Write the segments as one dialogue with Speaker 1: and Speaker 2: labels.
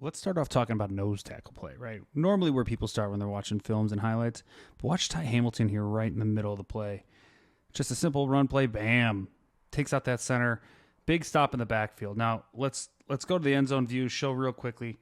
Speaker 1: Let's start off talking about nose tackle play, right? Normally where people start when they're watching films and highlights. But watch Ty Hamilton here right in the middle of the play. Just a simple run play, bam. Takes out that center. Big stop in the backfield. Now, let's go to the end zone view, show real quickly.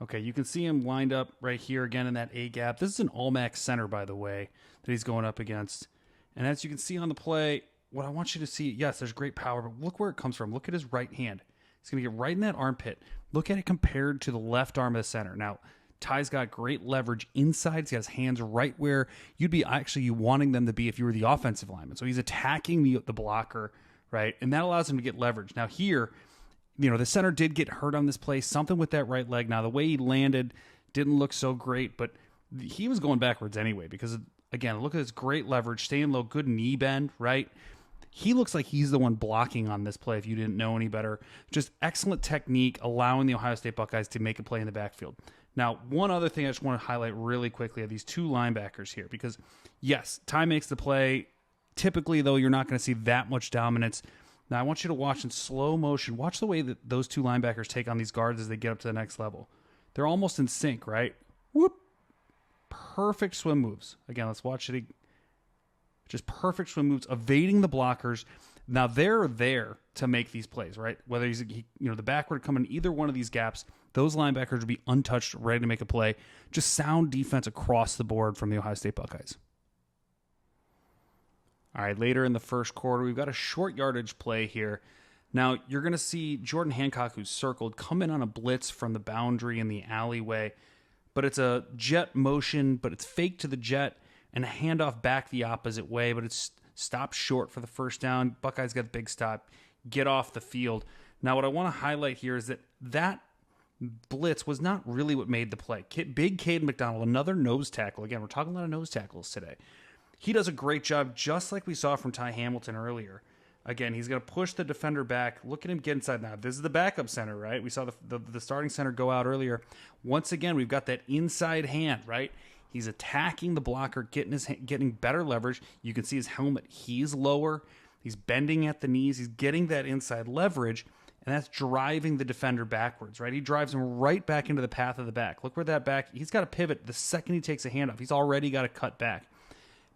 Speaker 1: Okay, you can see him lined up right here again in that A gap. This is an all-max center, by the way, that he's going up against. And as you can see on the play, what I want you to see, yes, there's great power, but look where it comes from. Look at his right hand. He's going to get right in that armpit. Look at it compared to the left arm of the center. Now, Ty's got great leverage inside. He's got his hands right where you'd be actually wanting them to be if you were the offensive lineman. So he's attacking the blocker, right? And that allows him to get leverage. Now here, the center did get hurt on this play. Something with that right leg. Now, the way he landed didn't look so great, but he was going backwards anyway because, again, look at this great leverage, staying low, good knee bend, right? He looks like he's the one blocking on this play if you didn't know any better. Just excellent technique, allowing the Ohio State Buckeyes to make a play in the backfield. Now, one other thing I just want to highlight really quickly are these two linebackers here because, yes, Ty makes the play. Typically, though, you're not going to see that much dominance. Now, I want you to watch in slow motion. Watch the way that those two linebackers take on these guards as they get up to the next level. They're almost in sync, right? Whoop. Perfect swim moves. Again, let's watch it. Just perfect swim moves, evading the blockers. Now, they're there to make these plays, right? Whether he's, the backward coming in either one of these gaps, those linebackers will be untouched, ready to make a play. Just sound defense across the board from the Ohio State Buckeyes. All right, later in the first quarter, we've got a short yardage play here. Now, you're going to see Jordan Hancock, who's circled, come in on a blitz from the boundary in the alleyway. But it's a jet motion, but it's fake to the jet, and a handoff back the opposite way, but it's stopped short for the first down. Buckeyes got a big stop, get off the field. Now, what I want to highlight here is that blitz was not really what made the play. Big Caden McDonald, another nose tackle. Again, we're talking a lot of nose tackles today. He does a great job, just like we saw from Ty Hamilton earlier. Again, he's going to push the defender back. Look at him get inside now. This is the backup center, right? We saw the starting center go out earlier. Once again, we've got that inside hand, right? He's attacking the blocker, getting better leverage. You can see his helmet. He's lower. He's bending at the knees. He's getting that inside leverage, and that's driving the defender backwards, right? He drives him right back into the path of the back. Look where that back, he's got to pivot the second he takes a handoff. He's already got to cut back.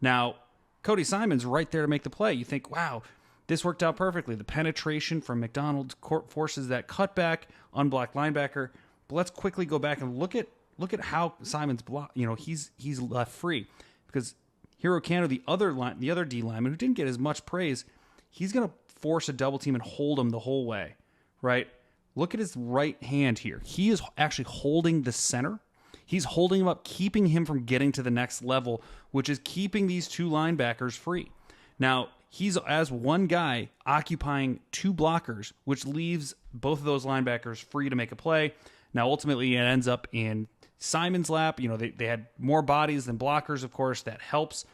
Speaker 1: Now, Cody Simon's right there to make the play. You think, wow, this worked out perfectly. The penetration from McDonald forces that cutback, unblocked linebacker. But let's quickly go back and look at how Simon's blocked. He's left free because Hero Kano, the other D lineman who didn't get as much praise, he's going to force a double team and hold him the whole way, right? Look at his right hand here. He is actually holding the center. He's holding him up, keeping him from getting to the next level, which is keeping these two linebackers free. Now, he's, as one guy, occupying two blockers, which leaves both of those linebackers free to make a play. Now, ultimately, it ends up in Simon's lap. They had more bodies than blockers, of course. That helps.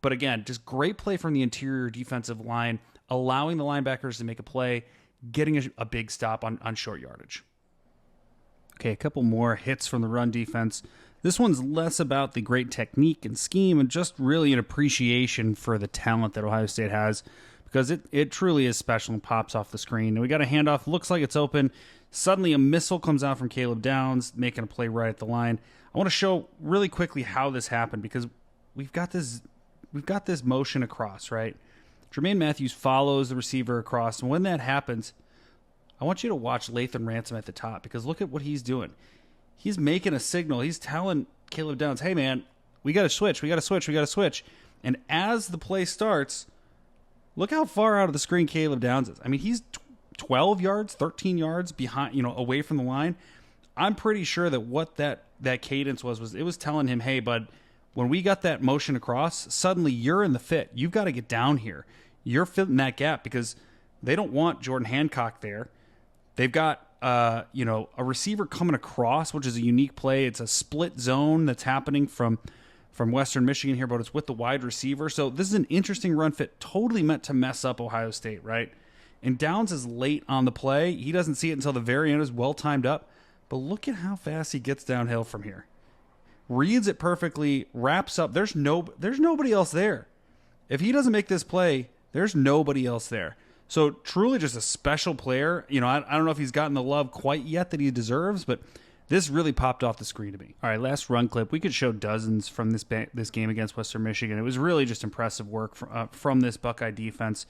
Speaker 1: But again, just great play from the interior defensive line, allowing the linebackers to make a play, getting a big stop on short yardage. Okay, a couple more hits from the run defense. This one's less about the great technique and scheme and just really an appreciation for the talent that Ohio State has because it truly is special and pops off the screen. And we got a handoff, looks like it's open. Suddenly a missile comes out from Caleb Downs, making a play right at the line. I want to show really quickly how this happened because we've got this motion across, right? Jermaine Matthews follows the receiver across, and when that happens, I want you to watch Lathan Ransom at the top because look at what he's doing. He's making a signal. He's telling Caleb Downs, hey, man, we got to switch. We got to switch. And as the play starts, look how far out of the screen Caleb Downs is. I mean, he's 12 yards, 13 yards behind, away from the line. I'm pretty sure that what that cadence was it was telling him, hey, bud, when we got that motion across, suddenly you're in the fit. You've got to get down here. You're filling that gap because they don't want Jordan Hancock there. They've got a receiver coming across, which is a unique play. It's a split zone that's happening from Western Michigan here, but it's with the wide receiver. So this is an interesting run fit, totally meant to mess up Ohio State, right? And Downs is late on the play. He doesn't see it until the very end. It's well timed up. But look at how fast he gets downhill from here. Reads it perfectly, wraps up. There's nobody else there. If he doesn't make this play, there's nobody else there. So truly just a special player. I don't know if he's gotten the love quite yet that he deserves, but This really popped off the screen to me. All right, last run clip. We could show dozens from this game against Western Michigan. It was really just impressive work from this Buckeye defense.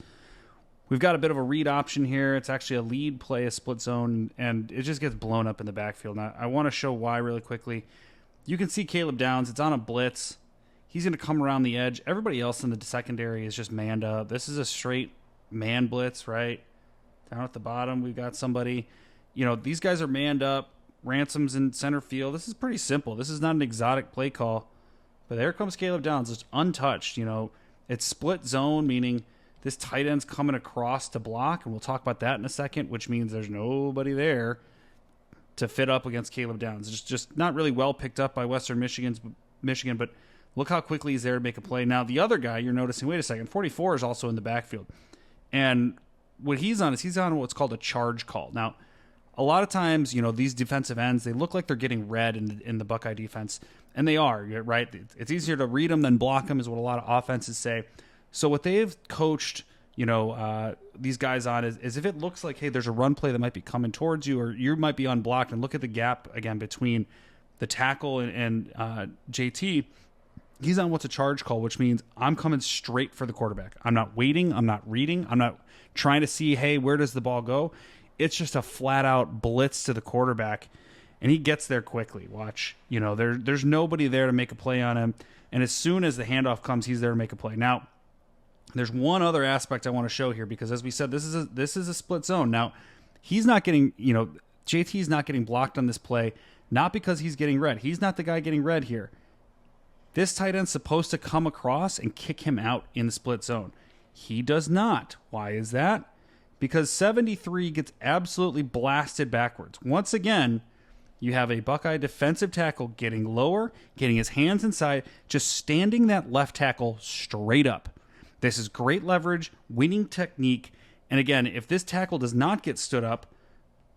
Speaker 1: We've got a bit of a read option here. It's actually a lead play, a split zone, and it just gets blown up in the backfield. Now, I want to show why really quickly. You can see Caleb Downs. It's on a blitz. He's going to come around the edge. Everybody else in the secondary is just manned up. This is a straight man blitz, right? Down at the bottom, we've got somebody. These guys are manned up. Ransom's in center field. This is pretty simple. This is not an exotic play call. But there comes Caleb Downs. It's untouched. It's split zone, meaning this tight end's coming across to block, and we'll talk about that in a second, which means there's nobody there to fit up against Caleb Downs. It's just not really well picked up by Western Michigan, but look how quickly he's there to make a play. Now, the other guy, you're noticing, wait a second, 44 is also in the backfield. And what he's on is he's on what's called a charge call. Now, a lot of times, these defensive ends, they look like they're getting read in the Buckeye defense, and they are, right? It's easier to read them than block them is what a lot of offenses say. So what they've coached, these guys on is if it looks like, hey, there's a run play that might be coming towards you, or you might be unblocked, and look at the gap again between the tackle and JT. He's on what's a charge call, which means I'm coming straight for the quarterback. I'm not waiting. I'm not reading. I'm not trying to see, hey, where does the ball go? It's just a flat out blitz to the quarterback, and he gets there quickly. Watch, there's nobody there to make a play on him, and as soon as the handoff comes, he's there to make a play. Now, there's one other aspect I want to show here because, as we said, this is a split zone. Now, he's not getting, JT's not getting blocked on this play, not because he's getting read. He's not the guy getting read here. This tight end's supposed to come across and kick him out in the split zone. He does not. Why is that? Because 73 gets absolutely blasted backwards. Once again, you have a Buckeye defensive tackle getting lower, getting his hands inside, just standing that left tackle straight up. This is great leverage, winning technique. And again, if this tackle does not get stood up,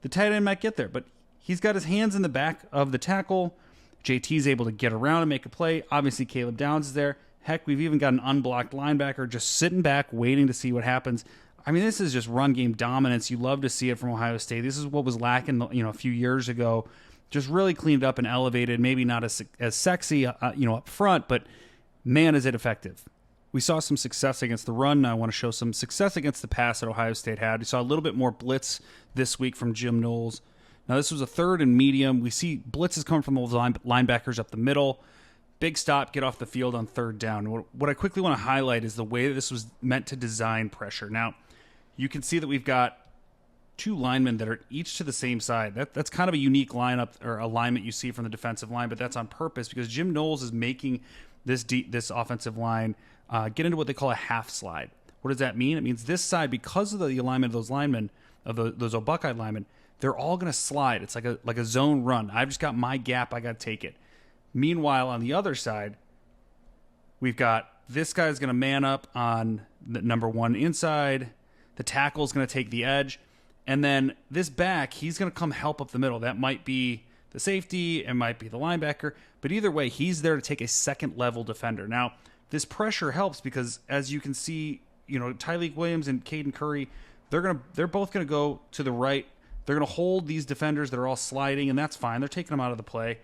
Speaker 1: the tight end might get there. But he's got his hands in the back of the tackle. JT's able to get around and make a play. Obviously, Caleb Downs is there. Heck, we've even got an unblocked linebacker just sitting back, waiting to see what happens. I mean, this is just run game dominance. You love to see it from Ohio State. This is what was lacking, a few years ago. Just really cleaned up and elevated. Maybe not as sexy, up front, but man, is it effective. We saw some success against the run. I want to show some success against the pass that Ohio State had. We saw a little bit more blitz this week from Jim Knowles. Now, this was a third and medium. We see blitzes coming from those linebackers up the middle. Big stop, get off the field on third down. What I quickly want to highlight is the way that this was meant to design pressure. Now, you can see that we've got two linemen that are each to the same side. That's kind of a unique lineup or alignment you see from the defensive line, but that's on purpose because Jim Knowles is making this offensive line get into what they call a half slide. What does that mean? It means this side, because of the alignment of those linemen, of those Buckeye linemen, they're all going to slide. It's like a zone run. I've just got my gap. I got to take it. Meanwhile, on the other side, we've got this guy's going to man up on the number one inside. The tackle's going to take the edge. And then this back, he's going to come help up the middle. That might be the safety. It might be the linebacker. But either way, he's there to take a second-level defender. Now, this pressure helps because, as you can see, Tyleik Williams and Caden Curry, they're both going to go to the right. They're going to hold these defenders that are all sliding, and that's fine. They're taking them out of the play.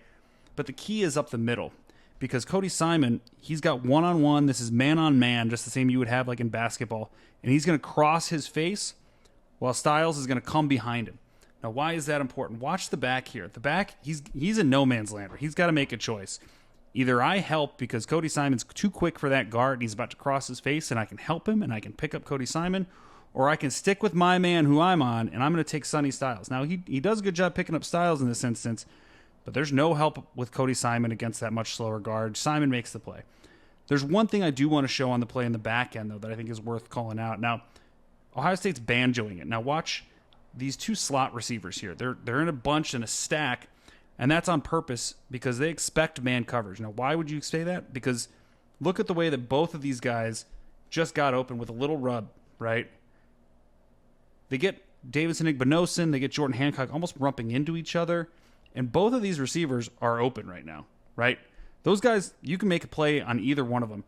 Speaker 1: But the key is up the middle because Cody Simon, he's got one-on-one. This is man-on-man, just the same you would have like in basketball. And he's going to cross his face while Styles is going to come behind him. Now, why is that important? Watch the back here. The back, he's in no man's land. He's got to make a choice. Either I help because Cody Simon's too quick for that guard and he's about to cross his face and I can help him and I can pick up Cody Simon, or I can stick with my man who I'm on and I'm going to take Sonny Styles. Now, he does a good job picking up Styles in this instance, but there's no help with Cody Simon against that much slower guard. Simon makes the play. There's one thing I do want to show on the play in the back end, though, that I think is worth calling out. Now, Ohio State's banjoing it. Now, watch these two slot receivers here. They're in a bunch in a stack, and that's on purpose because they expect man coverage. Now, why would you say that? Because look at the way that both of these guys just got open with a little rub, right? They get Davidson Igbinosun, they get Jordan Hancock almost rumping into each other, and both of these receivers are open right now, right? Those guys, you can make a play on either one of them.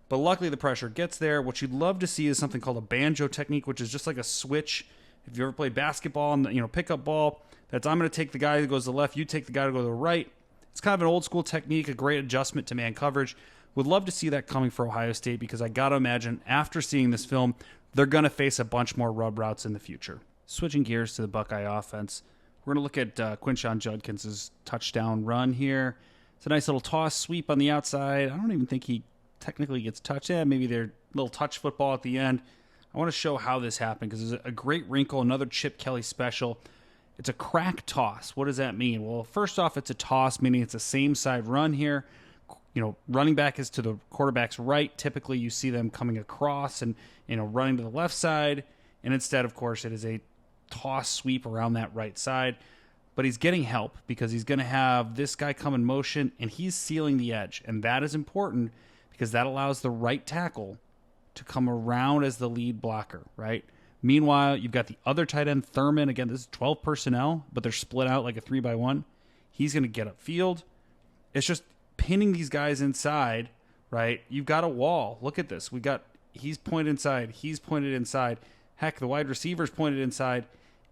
Speaker 1: But luckily the pressure gets there. What you'd love to see is something called a banjo technique, which is just like a switch If you ever played basketball and, pickup ball, that's I'm going to take the guy that goes to the left, you take the guy to go to the right. It's kind of an old school technique, a great adjustment to man coverage. Would love to see that coming for Ohio State because I got to imagine after seeing this film, they're going to face a bunch more rub routes in the future. Switching gears to the Buckeye offense, we're going to look at Quinshon Judkins' touchdown run here. It's a nice little toss sweep on the outside. I don't even think he technically gets touched. Maybe they're little touch football at the end. I want to show how this happened because it's a great wrinkle, another Chip Kelly special. It's a crack toss. What does that mean? Well, first off, it's a toss, meaning it's a same side run here. Running back is to the quarterback's right. Typically, you see them coming across and, running to the left side. And instead, of course, it is a toss sweep around that right side. But he's getting help because he's going to have this guy come in motion and he's sealing the edge. And that is important because that allows the right tackle to come around as the lead blocker, right? Meanwhile, you've got the other tight end, Thurman. Again, this is 12 personnel, but they're split out like a 3-by-1. He's going to get upfield. It's just pinning these guys inside, right? You've got a wall. Look at this. He's pointed inside. He's pointed inside. Heck, the wide receiver's pointed inside.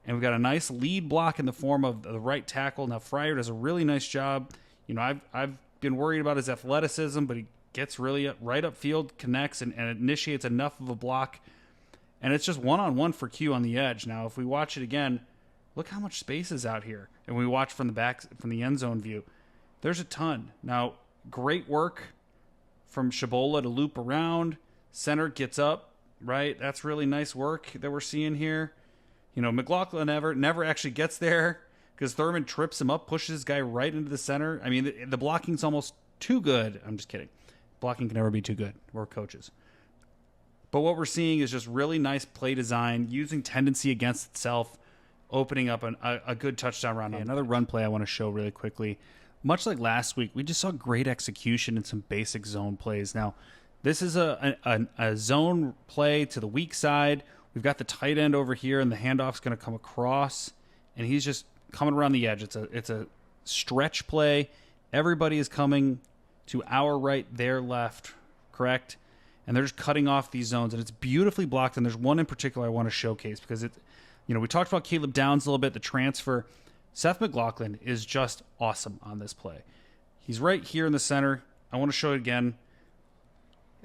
Speaker 1: And we've got a nice lead block in the form of the right tackle. Now, Fryer does a really nice job. I've been worried about his athleticism, but he gets really right upfield, connects, and initiates enough of a block. And it's just one-on-one for Q on the edge. Now, if we watch it again, look how much space is out here. And we watch from the end zone view. There's a ton. Now, great work from Shabola to loop around. Center gets up, right? That's really nice work that we're seeing here. McLaughlin never actually gets there because Thurman trips him up, pushes his guy right into the center. I mean, the blocking's almost too good. I'm just kidding. Blocking can never be too good. We're coaches. But what we're seeing is just really nice play design, using tendency against itself, opening up a good touchdown run. Another run play I want to show really quickly. Much like last week, we just saw great execution and some basic zone plays. Now, this is a zone play to the weak side. We've got the tight end over here, and the handoff's going to come across, and he's just coming around the edge. It's a stretch play. Everybody is coming to our right, their left, correct? And they're just cutting off these zones, and it's beautifully blocked. And there's one in particular I want to showcase because we talked about Caleb Downs a little bit, the transfer. Seth McLaughlin is just awesome on this play. He's right here in the center. I want to show it again.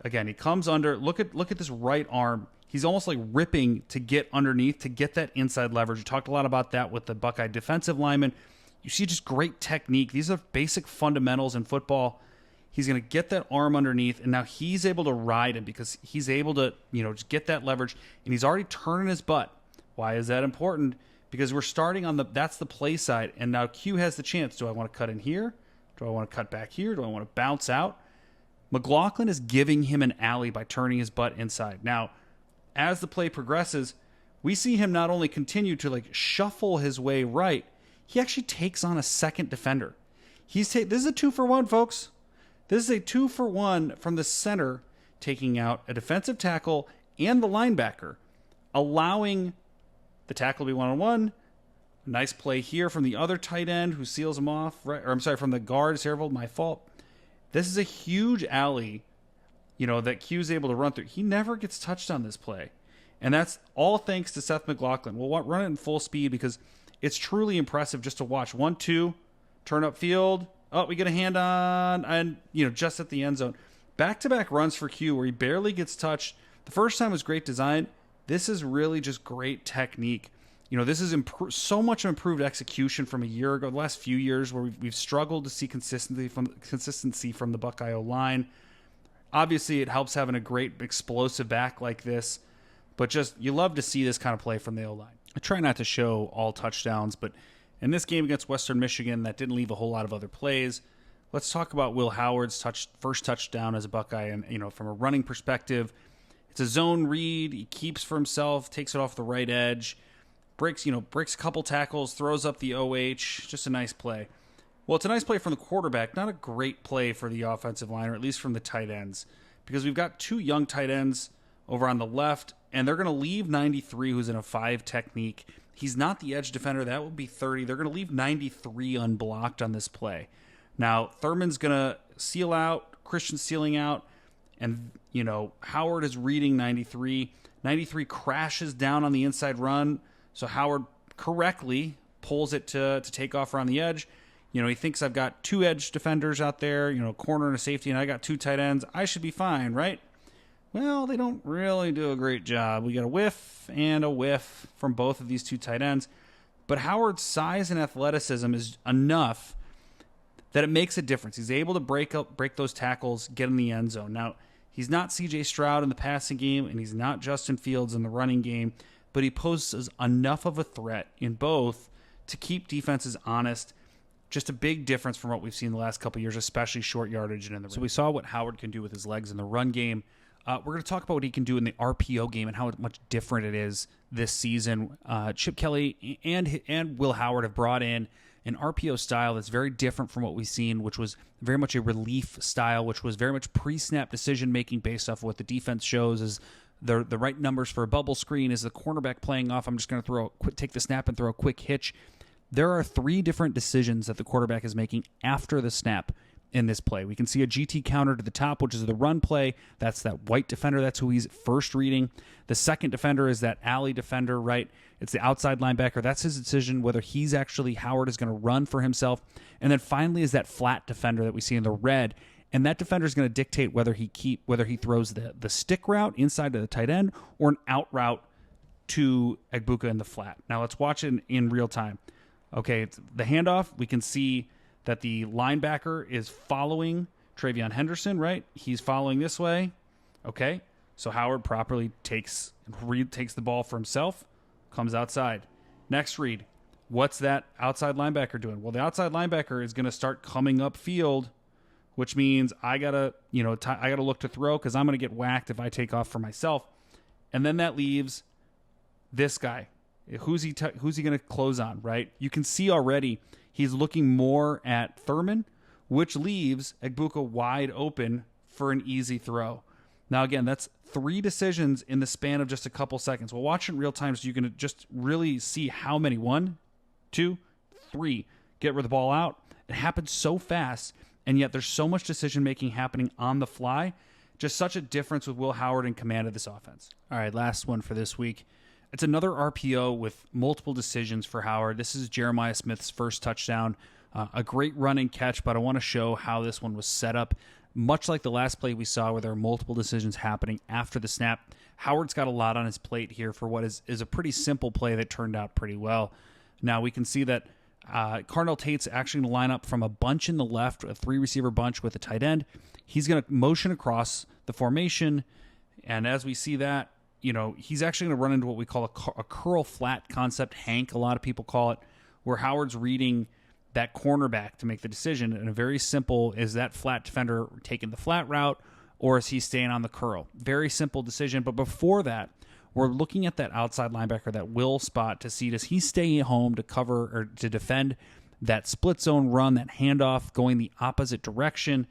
Speaker 1: Again, he comes under. Look at this right arm. He's almost like ripping to get underneath to get that inside leverage. We talked a lot about that with the Buckeye defensive lineman. You see just great technique. These are basic fundamentals in football. He's going to get that arm underneath, and now he's able to ride him because he's able to, just get that leverage, and he's already turning his butt. Why is that important? Because we're starting on that's the play side, and now Q has the chance. Do I want to cut in here? Do I want to cut back here? Do I want to bounce out? McLaughlin is giving him an alley by turning his butt inside. Now, as the play progresses, we see him not only continue to shuffle his way right, he actually takes on a second defender. This is a 2-for-1, folks. This is a 2-for-1 from the center, taking out a defensive tackle and the linebacker, allowing the tackle to be one-on-one. A nice play here from the other tight end who seals him off. Right, or I'm sorry, from the guard. Servold, my fault. This is a huge alley, that Q's able to run through. He never gets touched on this play. And that's all thanks to Seth McLaughlin. We'll run it in full speed because it's truly impressive just to watch. 1-2, turn up field. Oh, we get a hand on, and, just at the end zone. Back-to-back runs for Q where he barely gets touched. The first time was great design. This is really just great technique. This is so much improved execution from a year ago, the last few years where we've struggled to see consistency from the Buckeye O-line. Obviously, it helps having a great explosive back like this, but just you love to see this kind of play from the O-line. I try not to show all touchdowns, but in this game against Western Michigan, that didn't leave a whole lot of other plays. Let's talk about Will Howard's first touchdown as a Buckeye, and from a running perspective, it's a zone read. He keeps for himself, takes it off the right edge, breaks a couple tackles, throws up the OH. Just a nice play. Well, it's a nice play from the quarterback, not a great play for the offensive line, or at least from the tight ends, because we've got two young tight ends over on the left, and they're going to leave 93, who's in a 5 technique. He's not the edge defender. That would be 30. They're going to leave 93 unblocked on this play. Now, Thurman's going to seal out, Christian's sealing out, and, Howard is reading 93. 93 crashes down on the inside run, So Howard correctly pulls it to take off around the edge. He thinks I've got 2 edge defenders out there, a corner and a safety, and I got 2 tight ends. I should be fine, right? Well, they don't really do a great job. We got a whiff and a whiff from both of these 2 tight ends. But Howard's size and athleticism is enough that it makes a difference. He's able to break those tackles, get in the end zone. Now, he's not C.J. Stroud in the passing game, and he's not Justin Fields in the running game, but he poses enough of a threat in both to keep defenses honest. Just a big difference from what we've seen the last couple of years, especially short yardage and in the run. So we saw what Howard can do with his legs in the run game. We're going to talk about what he can do in the RPO game and how much different it is this season. Chip Kelly and Will Howard have brought in an RPO style that's very different from what we've seen, which was very much a relief style, which was very much pre-snap decision-making based off of what the defense shows is the right numbers for a bubble screen. Is the cornerback playing off? I'm just going to take the snap and throw a quick hitch. There are 3 different decisions that the quarterback is making after the snap in this play. We can see a GT counter to the top, which is the run play. That's that white defender. That's who he's first reading. The second defender is that alley defender, right? It's the outside linebacker. That's his decision, whether Howard is going to run for himself. And then finally is that flat defender that we see in the red. And that defender is going to dictate whether he throws the stick route inside to the tight end or an out route to Egbuka in the flat. Now let's watch it in real time. Okay, it's the handoff. We can see that the linebacker is following Travion Henderson, right? He's following this way. Okay, so Howard properly takes the ball for himself, comes outside. Next read. What's that outside linebacker doing? Well, the outside linebacker is going to start coming upfield, which means I gotta look to throw because I'm going to get whacked if I take off for myself. And then that leaves this guy. Who's he going to close on, right? You can see already he's looking more at Thurman, which leaves Egbuka wide open for an easy throw. Now, again, that's 3 decisions in the span of just a couple seconds. We'll watch it in real time so you can just really see how many. 1, 2, 3. Get rid of the ball out. It happens so fast, and yet there's so much decision-making happening on the fly. Just such a difference with Will Howard in command of this offense. All right, last one for this week. It's another RPO with multiple decisions for Howard. This is Jeremiah Smith's first touchdown. A great run and catch, but I want to show how this one was set up. Much like the last play we saw where there are multiple decisions happening after the snap, Howard's got a lot on his plate here for what is a pretty simple play that turned out pretty well. Now we can see that Carnell Tate's actually going to line up from a bunch in the left, a 3-receiver bunch with a tight end. He's going to motion across the formation, and as we see that, he's actually going to run into what we call a curl flat concept. Hank, a lot of people call it, where Howard's reading that cornerback to make the decision. And a very simple, is that flat defender taking the flat route or is he staying on the curl? Very simple decision. But before that, we're looking at that outside linebacker, that will spot to see, does he stay home to cover or to defend that split zone run, that handoff going the opposite direction.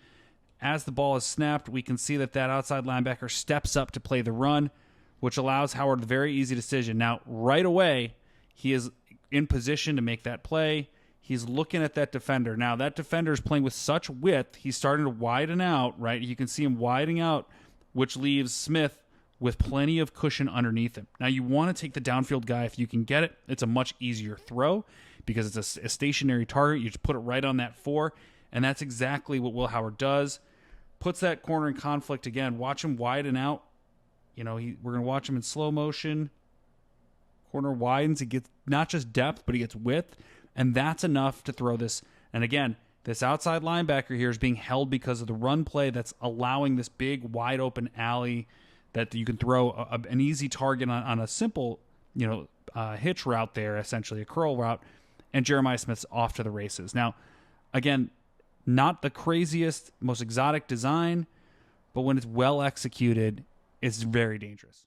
Speaker 1: As the ball is snapped, we can see that outside linebacker steps up to play the run, which allows Howard a very easy decision. Now, right away, he is in position to make that play. He's looking at that defender. Now, that defender is playing with such width, he's starting to widen out, right? You can see him widening out, which leaves Smith with plenty of cushion underneath him. Now, you want to take the downfield guy if you can get it. It's a much easier throw because it's a stationary target. You just put it right on that 4, and that's exactly what Will Howard does. Puts that corner in conflict again. Watch him widen out. We're going to watch him in slow motion. Corner widens. He gets not just depth, but he gets width. And that's enough to throw this. And again, this outside linebacker here is being held because of the run play that's allowing this big, wide open alley that you can throw an easy target on a simple, hitch route there, essentially a curl route. And Jeremiah Smith's off to the races. Now, again, not the craziest, most exotic design, but when it's well executed, it's very dangerous.